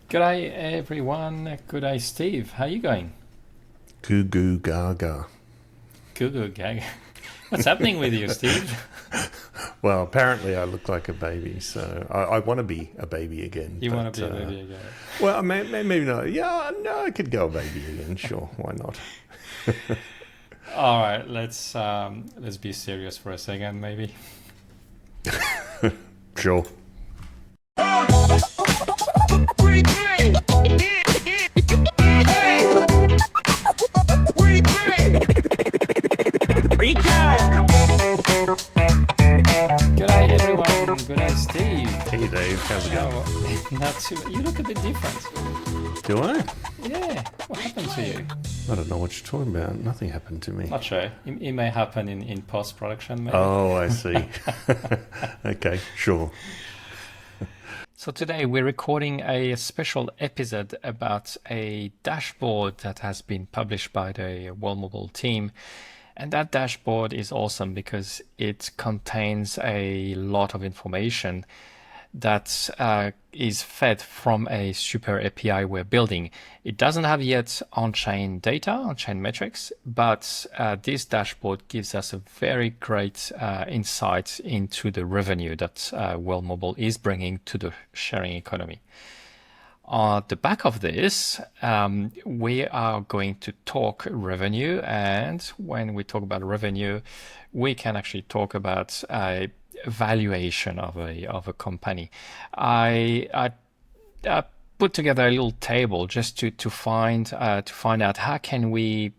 G'day everyone. G'day Steve. How you going? Goo goo gaga. Good, good, gag. What's happening with you, Steve? Well, apparently I look like a baby, so I want to be a baby again. You want to be a baby again? Well, maybe not. Yeah, no, I could go a baby again. Sure, why not? All right, let's be serious for a second, maybe. Sure. G'day everyone. G'day Steve. Hey Dave, how's it going? Oh, not too. You look a bit different. Do I? Yeah. What happened to you? I don't know what you're talking about. Nothing happened to me. Not sure. It may happen in post production, maybe. Oh, I see. Okay, sure. So today we're recording a special episode about a dashboard that has been published by the World Mobile team. And that dashboard is awesome because it contains a lot of information that is fed from a super API we're building. It doesn't have yet on-chain data, on-chain metrics, but this dashboard gives us a very great insight into the revenue that World Mobile is bringing to the sharing economy. On the back of this, we are going to talk revenue, and when we talk about revenue, we can actually talk about valuation of a company. I put together a little table just to find out how can we,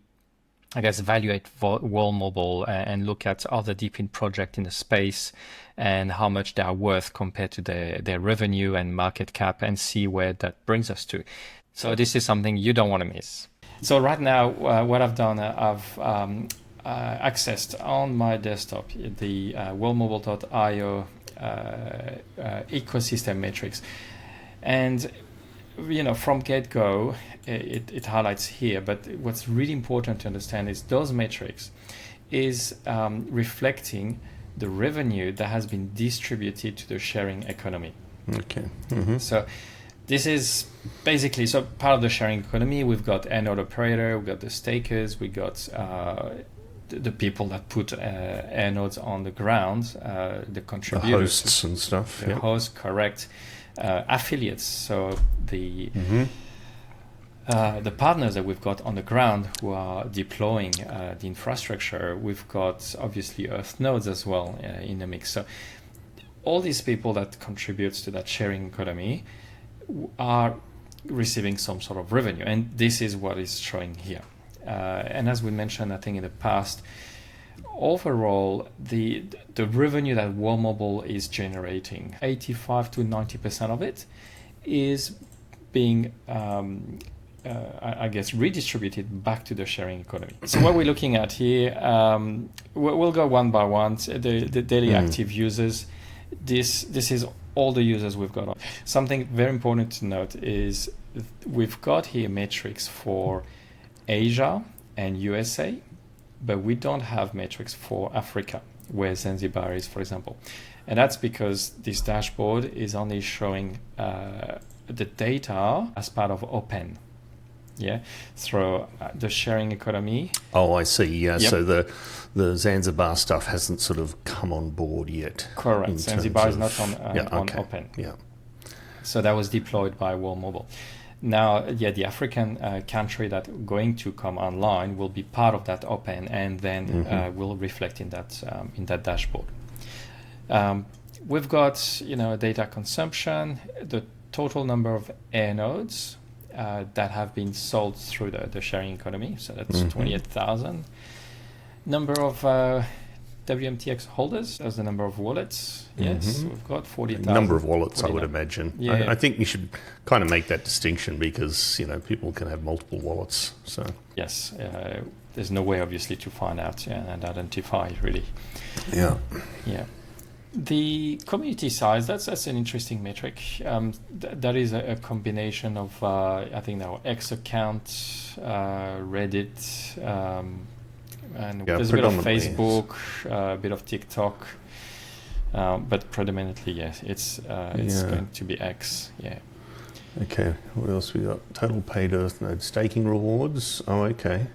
I guess, evaluate World Mobile and look at other DePIN projects in the space and how much they are worth compared to their revenue and market cap, and see where that brings us to. So this is something you don't want to miss. So right now, what I've done, I've accessed on my desktop the worldmobile.io ecosystem metrics, and from get-go it highlights here, but what's really important to understand is those metrics is reflecting the revenue that has been distributed to the sharing economy. Okay. Mm-hmm. So this is basically, so part of the sharing economy, we've got anode operator, we've got the stakers, we got the people that put anodes on the ground, the contributors, the hosts and stuff. The hosts, correct. Affiliates, so the partners that we've got on the ground who are deploying the infrastructure. We've got obviously Earth nodes as well in the mix. So all these people that contributes to that sharing economy are receiving some sort of revenue, and this is what is showing here. And as we mentioned, I think in the past, overall, the revenue that World Mobile is generating, 85 to 90% of it is being, I guess, redistributed back to the sharing economy. So what we're looking at here, we'll go one by one. The daily active users. This is all the users we've got. Something very important to note is we've got here metrics for Asia and USA, but we don't have metrics for Africa, where Zanzibar is, for example. And that's because this dashboard is only showing the data as part of open, through the sharing economy. Oh, I see. Yeah, Yep. so the Zanzibar stuff hasn't sort of come on board yet. Correct. Zanzibar is not on okay. open. Yeah. So that was deployed by World Mobile. Now, the African country that going to come online will be part of that open, and then will reflect in that dashboard. We've got data consumption, the total number of anodes that have been sold through the sharing economy. So that's 28,000. Number of WMTx holders, that's the number of wallets. Yes, we've got 40,000. Number of wallets, I would imagine. Yeah. I think you should kind of make that distinction because, people can have multiple wallets. So Yes, there's no way, obviously, to find out and identify, really. Yeah. Yeah. The community size, that's an interesting metric. That is a combination of, I think now, X account, Reddit, and there's a bit of Facebook, a bit of TikTok, but predominantly, yes, it's going to be X. Yeah. Okay, what else we got? Total paid Earth node staking rewards. Oh, okay.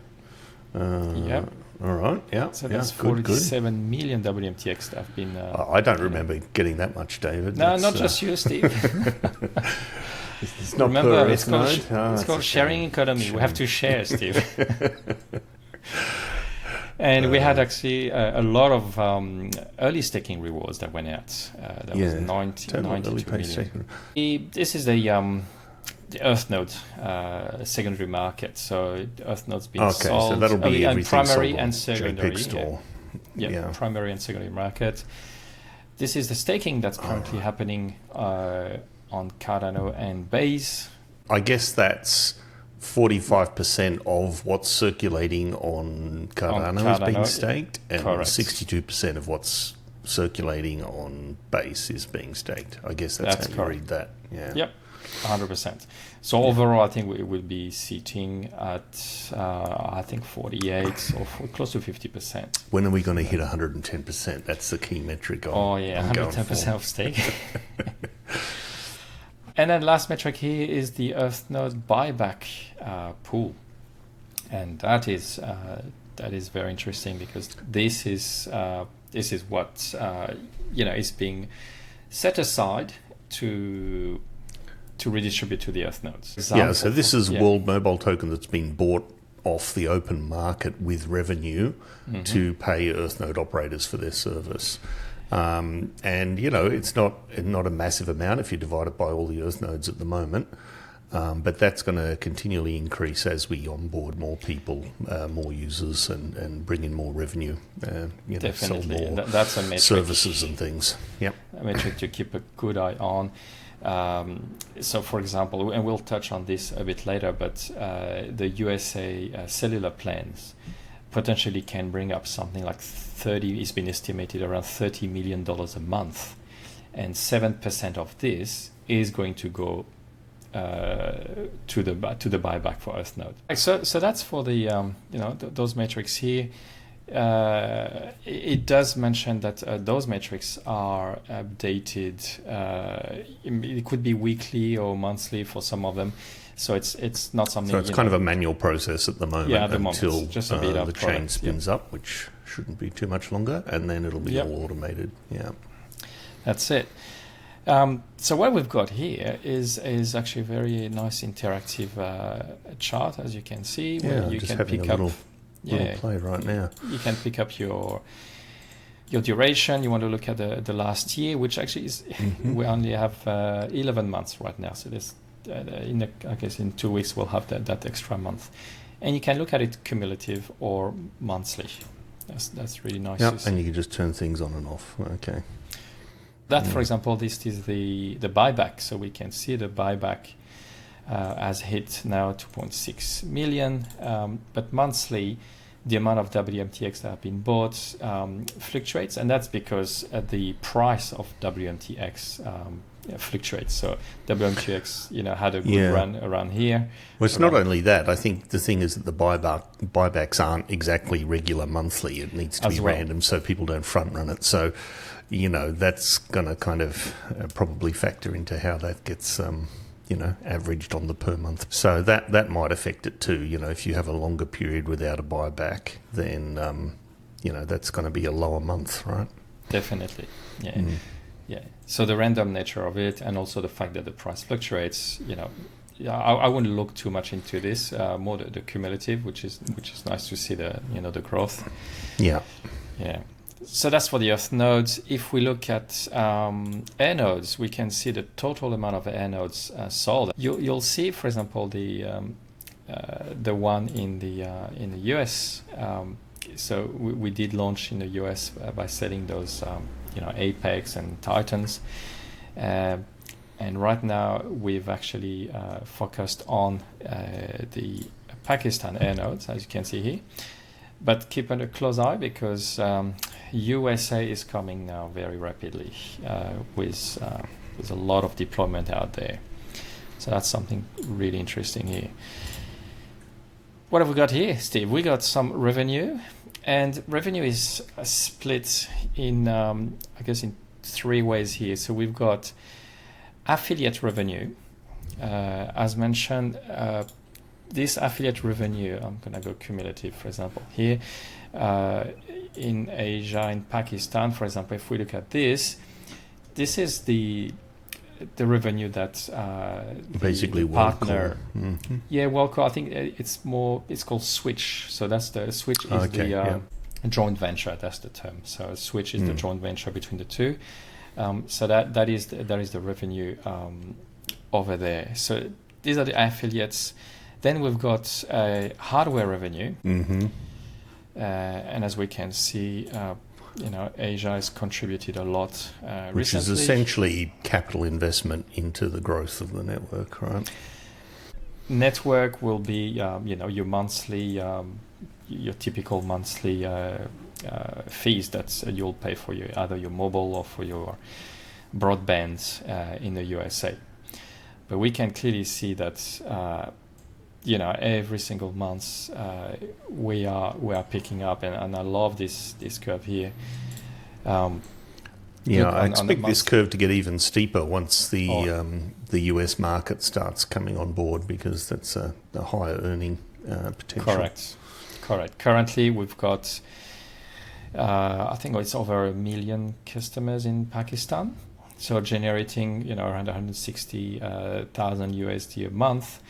Yep. All right, yeah. So yeah, that's good. 47 million WMTx that have been. I don't remember getting that much, David. No, That's, not just you, Steve. It's not Remember, per it's Earth called, node. Oh, it's called sharing economy. We have to share, Steve. And we had actually a lot of early staking rewards that went out. That was 92 million. This is the Earth node secondary market. So Earth node's been sold. So that'll be and everything primary sold and on secondary. JPEG store. Yeah, primary and secondary market. This is the staking that's currently happening on Cardano and Base. I guess that's 45% of what's circulating on Cardano is being staked, and 62% of what's circulating on Base is being staked. I guess that's how you read that. Yeah. Yep, 100%. So overall, I think we will be sitting at, I think, 48 or close to 50%. When are we going to hit 110%? That's the key metric. 110% of stake. And then last metric here is the Earth node buyback pool, and that is very interesting because this is what is being set aside to redistribute to the Earth nodes. So this is World Mobile token that's been bought off the open market with revenue to pay Earth node operators for their service. And it's not a massive amount if you divide it by all the Earth nodes at the moment, but that's going to continually increase as we onboard more people, more users, and bring in more revenue. Sell more that's a metric, services and things. Yep, a metric to keep a good eye on. So, for example, and we'll touch on this a bit later, but the USA cellular plans potentially can bring up something like it's been estimated around $30 million a month, and 7% of this is going to go to the buyback for Earth node. So that's for the those metrics here. It does mention that those metrics are updated. It could be weekly or monthly for some of them. So it's not something. So it's kind of a manual process at the moment until just a bit the chain spins up, which shouldn't be too much longer, and then it'll be all automated. Yeah, that's it. So what we've got here is actually a very nice interactive chart, as you can see, where you can pick up. Little play right now. You can pick up your duration. You want to look at the last year, which actually is we only have 11 months right now. So this. I guess in 2 weeks we'll have that extra month, and you can look at it cumulative or monthly. That's really nice. And you can just turn things on and off. Okay. That, for example, this is the buyback, so we can see the buyback has hit now 2.6 million, but monthly the amount of WMTx that have been bought fluctuates, and that's because the price of WMTx fluctuates. So WMTx, had a good run around here. Well, it's not only that. I think the thing is that the buybacks aren't exactly regular monthly. It needs to be random, so people don't front run it. So, that's going to kind of probably factor into how that gets averaged on the per month. So that might affect it too. If you have a longer period without a buyback, then that's going to be a lower month, right? Definitely, yeah. Yeah. So the random nature of it, and also the fact that the price fluctuates, I wouldn't look too much into this. More the cumulative, which is nice to see the growth. Yeah. Yeah. So that's for the Earth nodes. If we look at air nodes, we can see the total amount of air nodes sold. You'll see, for example, the one in the US. So we did launch in the US by selling those. Apex and Titans, and right now we've actually focused on the Pakistan air nodes, as you can see here. But keep a close eye because USA is coming now very rapidly with a lot of deployment out there. So that's something really interesting here. What have we got here, Steve? We got some revenue. And revenue is split in, in 3 ways here. So we've got affiliate revenue, as mentioned, this affiliate revenue, I'm going to go cumulative, for example, here in Asia, in Pakistan, for example, if we look at this is the revenue that basically the partner, mm-hmm. WorldCore. I think it's called Switch. So that's the Switch is joint venture. That's the term. So Switch is the joint venture between the two. So that is the revenue over there. So these are the affiliates. Then we've got hardware revenue, mm-hmm. And as we can see, Asia has contributed a lot which recently. is essentially capital investment into the growth of the network, right? Network will be, your monthly, your typical monthly fees that you'll pay for either your mobile or for your broadband in the USA. But we can clearly see that every single month we are picking up, and I love this curve here. I expect this curve to get even steeper once the US market starts coming on board, because that's a higher earning potential. Correct. Currently, we've got I think it's over 1 million customers in Pakistan, so generating around 160,000 USD a month.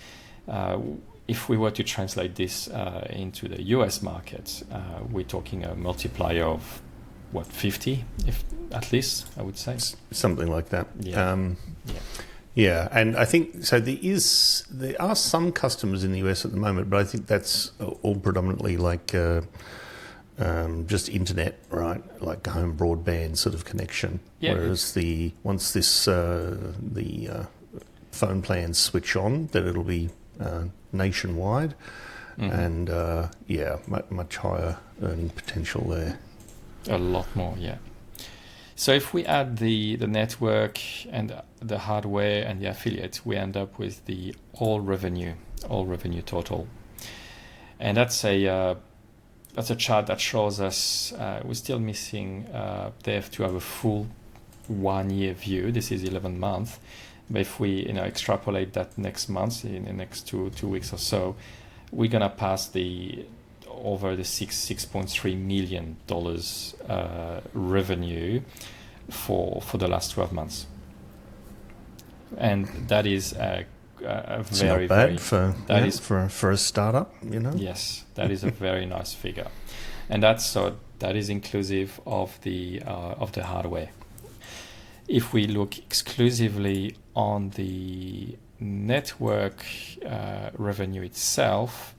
If we were to translate this into the US market, we're talking a multiplier of 50, if at least, I would say. Something like that. Yeah. And I think so. There are some customers in the US at the moment, but I think that's all predominantly like just internet, right? Like home broadband sort of connection. Yeah. Whereas once the phone plans switch on, that it'll be nationwide, and much higher earning potential there. A lot more, yeah. So if we add the network and the hardware and the affiliate, we end up with the all revenue total, and that's a chart that shows us we're still missing. They have to have a full 1 year view. This is 11 months. But if we extrapolate that next month, in the next two weeks or so, we're gonna pass over the $6.3 million revenue for the last 12 months, and that is it's very not bad very, for a startup, Yes, that is a very nice figure, and that is inclusive of the hardware. If we look exclusively on the network revenue itself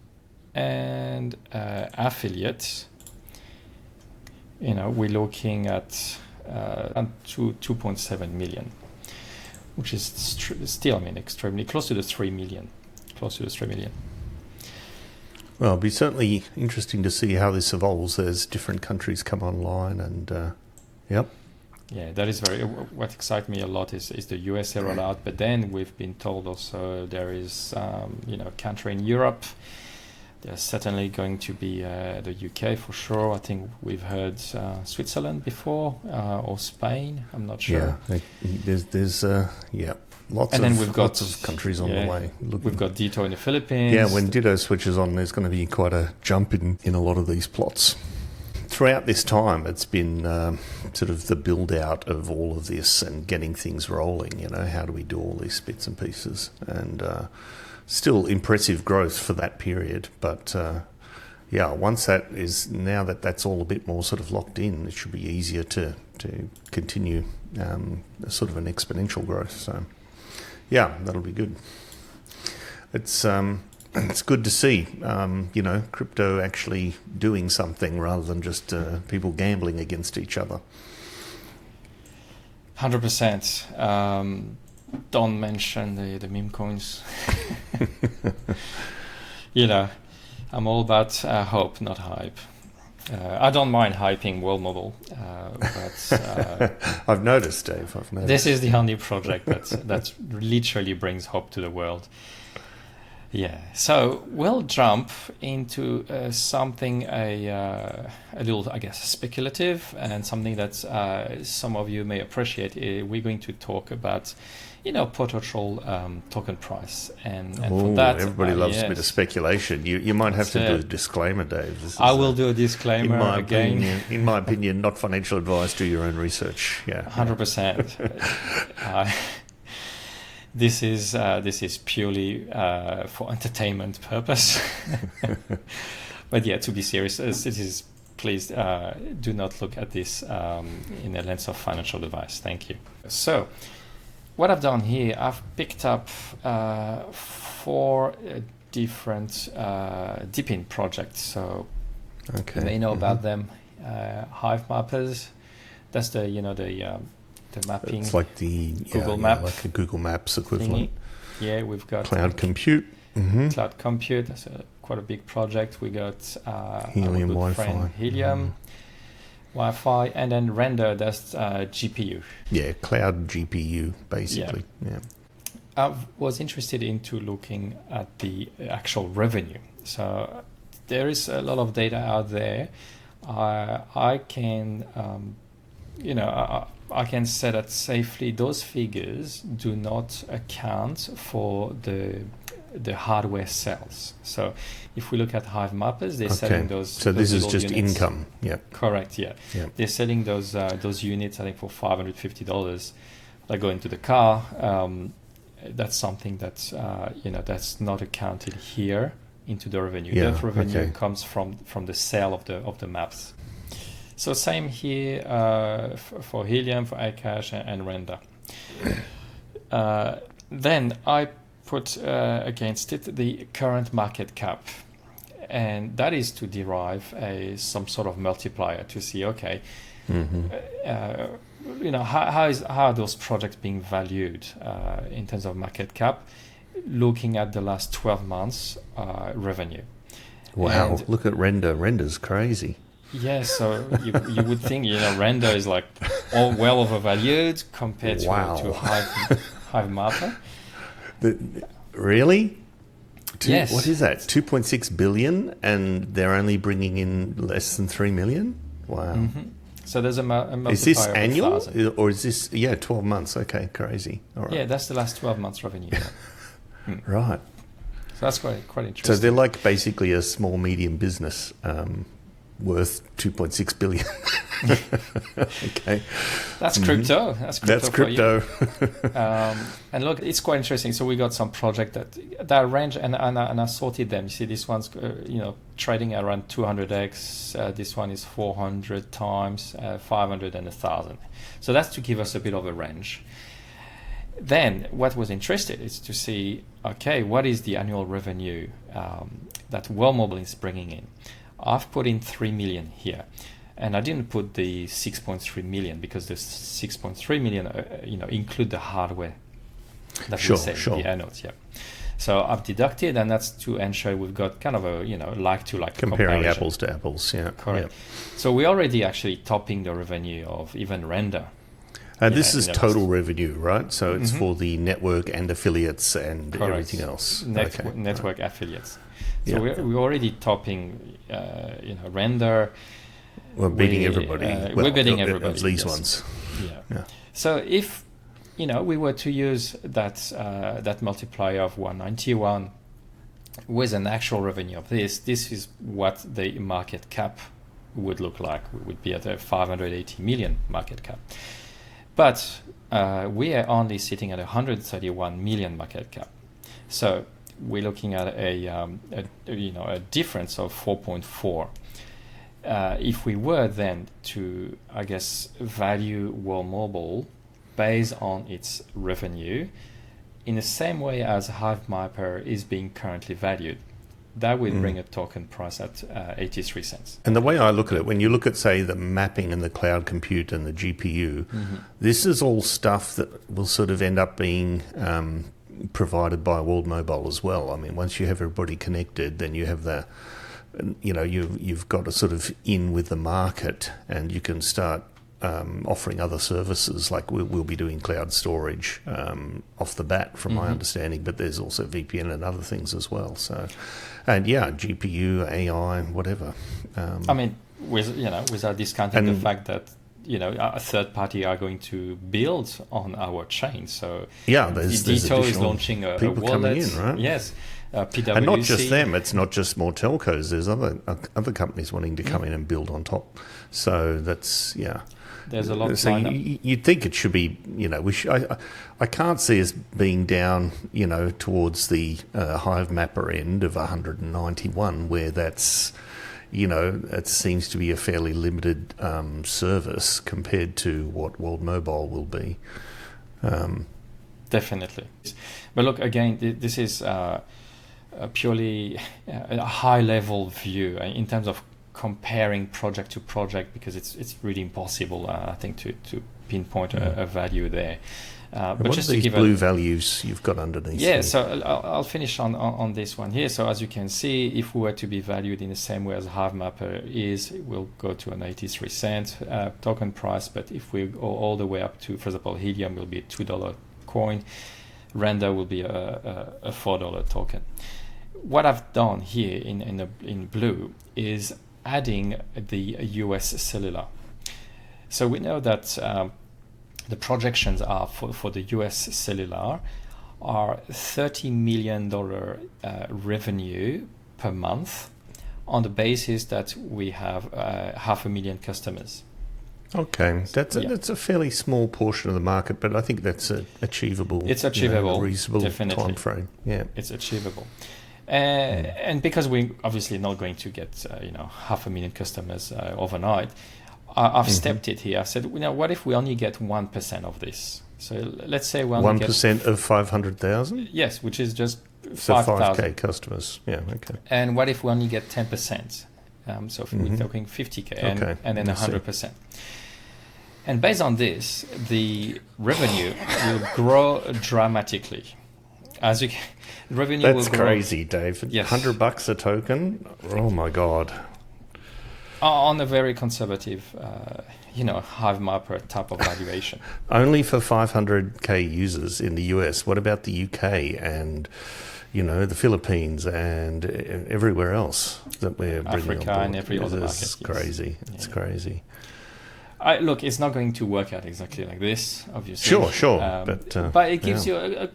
and affiliate, we're looking at 2.7 million, which is still, extremely close to the 3 million. Well, it'll be certainly interesting to see how this evolves as different countries come online, and yep. Yeah, that is what excites me a lot is the USA rollout, but then we've been told also there is a country in Europe. There's certainly going to be the UK for sure. I think we've heard Switzerland before, or Spain. I'm not sure. Yeah, there's lots of countries on the way. We've got Ditto in the Philippines. Yeah, when Ditto switches on, there's going to be quite a jump in a lot of these plots. Throughout this time, it's been sort of the build-out of all of this and getting things rolling, how do we do all these bits and pieces? And still impressive growth for that period. But, once that's all a bit more sort of locked in, it should be easier to continue sort of an exponential growth. So, that'll be good. It's good to see, crypto actually doing something rather than just people gambling against each other. 100%. Don't mention the meme coins. I'm all about hope, not hype. I don't mind hyping World Mobile, but I've noticed, Dave. This is the only project that literally brings hope to the world. Yeah, so we'll jump into something a little, I guess, speculative, and something that some of you may appreciate. We're going to talk about, potential token price, and for that, everybody loves yes, a bit of speculation. You might have to do a disclaimer, Dave. I will do a disclaimer again. In my opinion, not financial advice. Do your own research. Yeah, 100%. This is purely for entertainment purpose. But yeah, to be serious, please do not look at this in the lens of financial advice. Thank you. So, what I've done here, I've picked up 4 different DePIN projects. So you may know about them. Hive Mappers. That's the mapping. It's like the Google Map, like a Google Maps equivalent. Thingy. Yeah, we've got Cloud Compute. Mm-hmm. Cloud Compute. That's quite a big project. We got Helium Wi-Fi. Helium Wi-Fi, and then Render. That's GPU. Yeah, Cloud GPU basically. Yeah. I was interested into looking at the actual revenue. So there is a lot of data out there. I can I can say that safely those figures do not account for the hardware sales. So if we look at Hive Mappers, they're selling those. So those this is just units. income. Yeah. Correct. Yeah. Yep. They're selling those units, I think, for $550. They go into the car. That's something that's that's not accounted here into the revenue. Yeah, that revenue comes from the sale of the maps. So same here for Helium, for iCache, and Render. Then I put against it the current market cap, and that is to derive some sort of multiplier to see, okay, how are those projects being valued in terms of market cap, looking at the last 12 months revenue. Wow, And look at Render. Render's crazy. yes, so you would think Render is like well overvalued compared to Hive Mapper. Really? Yes. What is that? 2.6 billion, and they're only bringing in less than 3 million? Wow. Mm-hmm. So there's a multiplier. Is this of annual 1,000. or is this 12 months? Okay, crazy. All right. Yeah, that's the last 12 months revenue. Right. So that's quite interesting. So they're like basically a small medium business worth 2.6 billion. Okay. That's crypto. That's crypto. And look, it's quite interesting. So we got some project that range, and I sorted them. You see, this one's trading around 200x. This one is 400 times, 500 and 1,000. So that's to give us a bit of a range. Then what was interesting is to see, okay, what is the annual revenue that World Mobile is bringing in? I've put in 3 million here, and I didn't put the 6.3 million because the 6.3 million, include the hardware that we say in the anodes. Yeah. So I've deducted, and that's to ensure we've got kind of a like-to-like comparing comparison. apples to apples. Yeah. Correct. Yeah. So we're already actually topping the revenue of even Render. And this is total revenue, right? So it's for the network and affiliates and Correct. everything else. Network affiliates. So we're already topping, Render. We're beating everybody. We're beating everybody. Of these ones. Yeah. So if we were to use that multiplier of 191 with an actual revenue of this is what the market cap would look like. We would be at a 580 million market cap. But we are only sitting at 131 million market cap. So we're looking at a difference of 4.4. If we were then to, I guess, value World Mobile based on its revenue in the same way as Hive Mapper is being currently valued, that would bring a token price at 83 cents. And the way I look at it, when you look at, say, the mapping and the cloud compute and the GPU, this is all stuff that will sort of end up being provided by World Mobile as well. I mean, once you have everybody connected, then you have you've got a sort of in with the market, and you can start offering other services. Like we'll be doing cloud storage off the bat, from my understanding. But there's also VPN and other things as well. So, and yeah, GPU, AI, whatever. I mean, without discounting the fact that a third party are going to build on our chain. So yeah, there's Ditto is launching a people wallet. coming in, right? Yes. PwC. And not just them, it's not just more telcos. There's other companies wanting to come in and build on top. So that's, yeah. There's a lot. So you'd think it should be, I can't see us being down, towards the Hive Mapper end of 191, where that's, it seems to be a fairly limited service compared to what World Mobile will be. Definitely. But look, again, this is purely a high-level view in terms of comparing project to project, because it's really impossible, I think, to pinpoint a value there. But what just are to these give blue values you've got underneath? Yeah, so I'll finish on this one here. So as you can see, if we were to be valued in the same way as Hive Mapper is, we'll go to an 83 cent token price. But if we go all the way up to, for example, Helium will be a $2 coin. Render will be a $4 token. What I've done here in blue is adding the US cellular. So we know that the projections are for the US cellular are $30 million revenue per month, on the basis that we have 500,000 customers. Okay, that's a fairly small portion of the market, but I think that's achievable. It's achievable, reasonable definitely. time frame. Yeah, it's achievable. And because we're obviously not going to get 500,000 customers overnight, I've stepped it here. I've said, what if we only get 1% of this? So let's say we only 1% of 500,000. Yes, which is just So 5,000 5k customers. Yeah, okay. And what if we only get 10%? So if we're talking 50k and then 100%. And based on this, the revenue will grow dramatically. As you can, revenue That's will grow. crazy, Dave. Yes. $100 a token. Oh my god. On a very conservative, Hive Mapper type of valuation. Only for 500k users in the US. What about the UK and the Philippines and everywhere else that we're bringing Africa on board? and every other market? It's crazy. Yes. It's crazy. Look, it's not going to work out exactly like this, obviously. Sure. But it gives you, a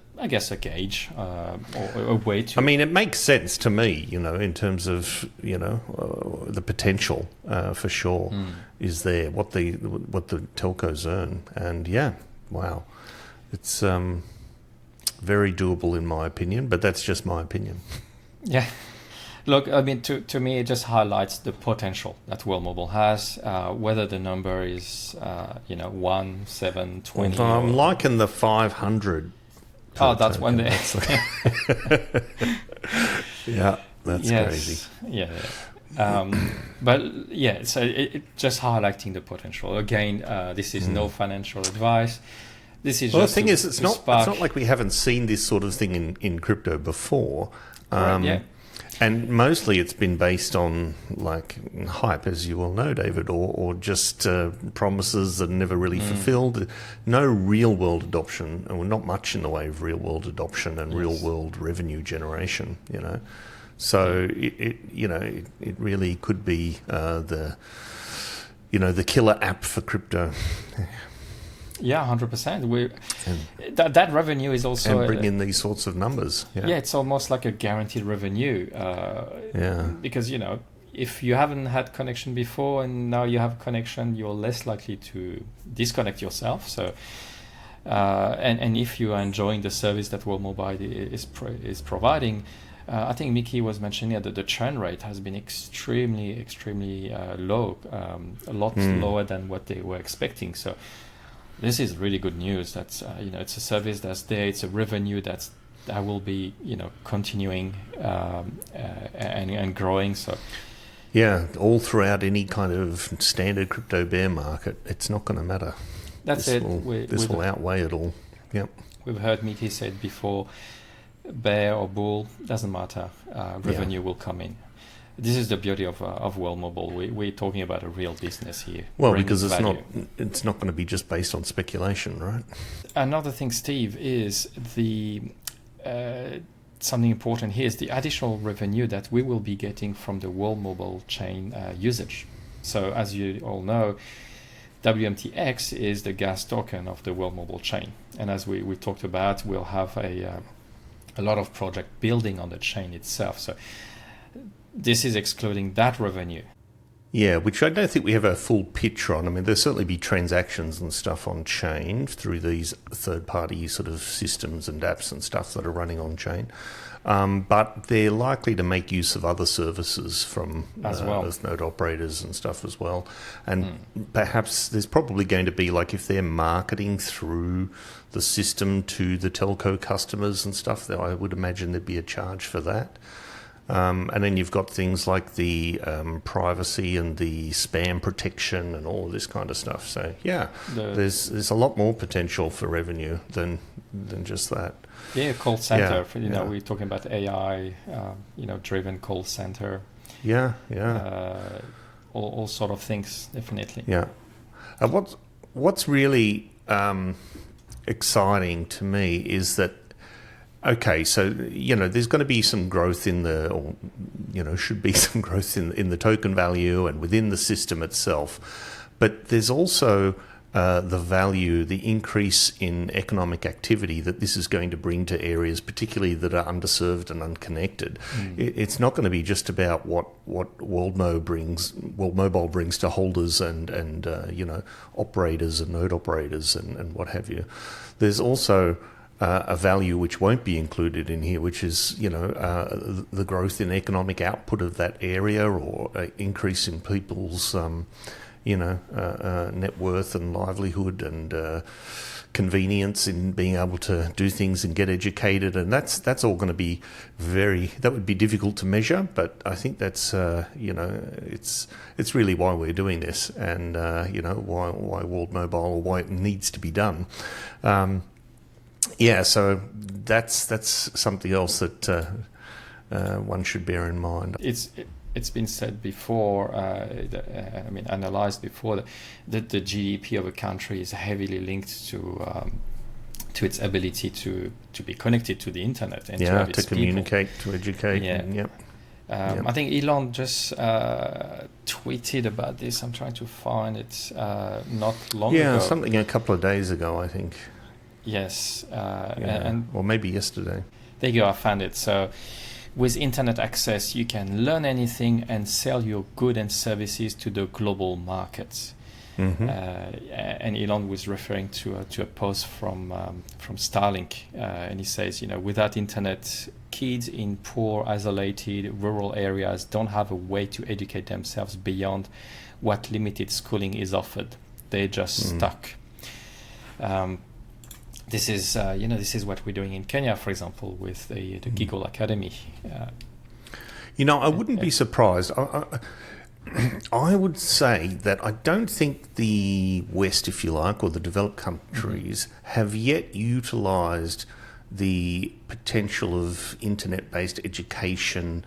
gauge or a way to. I mean, it makes sense to me, in terms of the potential for sure is there. What the telcos earn, and wow, it's very doable in my opinion. But that's just my opinion. Yeah. Look, I mean, to me, it just highlights the potential that World Mobile has. Whether the number is, 1, 7, 20. Well, I'm liking the 500. Oh, that's when they. Yeah, that's crazy. Yeah. But yeah, so it just highlighting the potential. Again, this is no financial advice. This is just the thing is, it's not like we haven't seen this sort of thing in crypto before. Correct, And mostly it's been based on like hype, as you all know, David, or just promises that are never really fulfilled. No real world adoption, or not much in the way of real world adoption and real world revenue generation. So it really could be the killer app for crypto. Yeah, 100%. That revenue is also and bring in these sorts of numbers. Yeah, it's almost like a guaranteed revenue. Because if you haven't had connection before and now you have connection, you're less likely to disconnect yourself. So, and if you are enjoying the service that World Mobile is providing, I think Mickey was mentioning that the churn rate has been extremely low, a lot lower than what they were expecting. So. This is really good news. That's it's a service that's there. It's a revenue that will be continuing and growing. So all throughout any kind of standard crypto bear market, it's not going to matter. This will outweigh it all. Yep. We've heard Mickey said before, bear or bull doesn't matter. Revenue will come in. This is the beauty of World Mobile. We're talking about a real business here. Well, because it's not going to be just based on speculation, right? Another thing, Steve, is the something important here is the additional revenue that we will be getting from the World Mobile chain usage. So as you all know, WMTx is the gas token of the World Mobile chain. And as we talked about, we'll have a lot of project building on the chain itself. So this is excluding that revenue. Yeah, which I don't think we have a full picture on. I mean, there'll certainly be transactions and stuff on chain through these third-party sort of systems and apps and stuff that are running on chain. But they're likely to make use of other services from Earth node operators and stuff as well. And perhaps there's probably going to be, like, if they're marketing through the system to the telco customers and stuff, I would imagine there'd be a charge for that. And then you've got things like the privacy and the spam protection and all of this kind of stuff. So yeah, there's a lot more potential for revenue than just that. Yeah, call center. We're talking about AI, driven call center. Yeah. All sort of things, definitely. Yeah. What's really exciting to me is that. Okay, so, there's going to be some growth should be some growth in the token value and within the system itself. But there's also the value, the increase in economic activity that this is going to bring to areas, particularly that are underserved and unconnected. It's not going to be just about what World Mobile brings to holders and operators and node operators and what have you. There's also a value which won't be included in here, which is, the growth in economic output of that area or increase in people's, net worth and livelihood and convenience in being able to do things and get educated. And that's all going to be that would be difficult to measure, but I think that's, it's really why we're doing this and, why World Mobile or why it needs to be done. Yeah, so that's something else that one should bear in mind. It's been said before, analyzed before, that the GDP of a country is heavily linked to its ability to be connected to the internet and to communicate, to educate. Yeah. I think Elon just tweeted about this. I'm trying to find it not long ago. Yeah, something a couple of days ago, I think. Yes. Or maybe yesterday. There you go, I found it. So with internet access, you can learn anything and sell your goods and services to the global markets. Mm-hmm. And Elon was referring to a post from Starlink, and he says, without internet, kids in poor, isolated, rural areas don't have a way to educate themselves beyond what limited schooling is offered. They're just stuck. This is what we're doing in Kenya, for example, with the Giggle Academy. I wouldn't be surprised. I would say that I don't think the West, if you like, or the developed countries have yet utilised the potential of internet-based education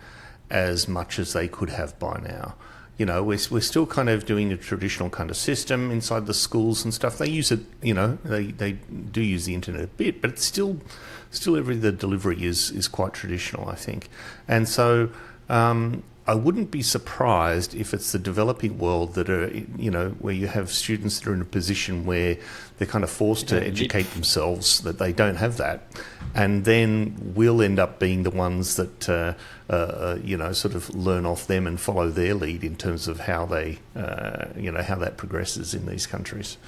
as much as they could have by now. We're still kind of doing a traditional kind of system inside the schools and stuff. They use it, they do use the internet a bit, but it's still the delivery is quite traditional, I think. And so I wouldn't be surprised if it's the developing world that are, where you have students that are in a position where they're kind of forced to educate themselves, that they don't have that. And then we'll end up being the ones that, sort of learn off them and follow their lead in terms of how they, how that progresses in these countries.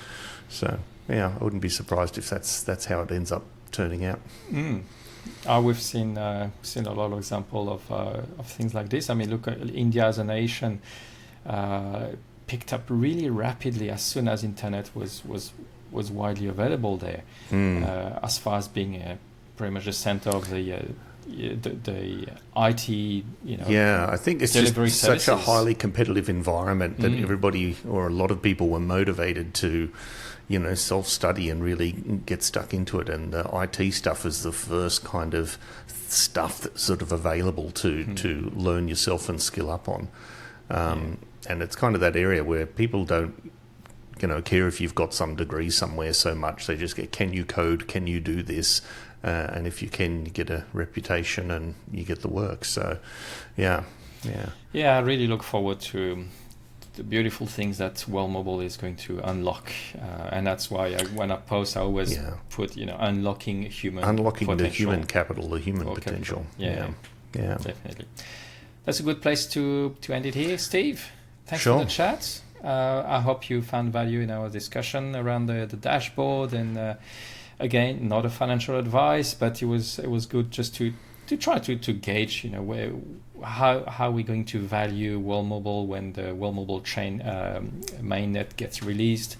So, yeah, I wouldn't be surprised if that's how it ends up turning out. We've seen a lot of examples of things like this. I mean, look, India as a nation picked up really rapidly as soon as internet was widely available there. As far as being pretty much the center of the the IT, Yeah, I think it's delivery just such a services. highly competitive environment that everybody, or a lot of people, were motivated to, self-study and really get stuck into it. And the IT stuff is the first kind of stuff that's sort of available to learn yourself and skill up on. And it's kind of that area where people don't, care if you've got some degree somewhere so much. They just get, can you code? Can you do this? And if you can, you get a reputation and you get the work. So, yeah. I really look forward to the beautiful things that World Mobile is going to unlock, and that's why when I post, I always put unlocking the human capital, the human potential. Yeah, definitely. That's a good place to end it here, Steve. Thanks Sure. for the chat. I hope you found value in our discussion around the dashboard, and again, not a financial advice, but it was good just to try to gauge, how we're going to value World Mobile when the World Mobile chain mainnet gets released,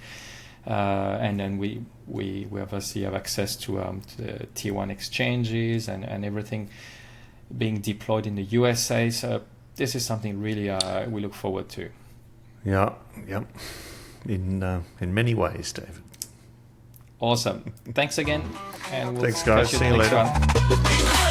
and then we obviously have access to the tier 1 exchanges and everything being deployed in the USA. So this is something really we look forward to. Yeah. In many ways, David. Awesome. Thanks again. And we'll Thanks, guys. See you next later. one.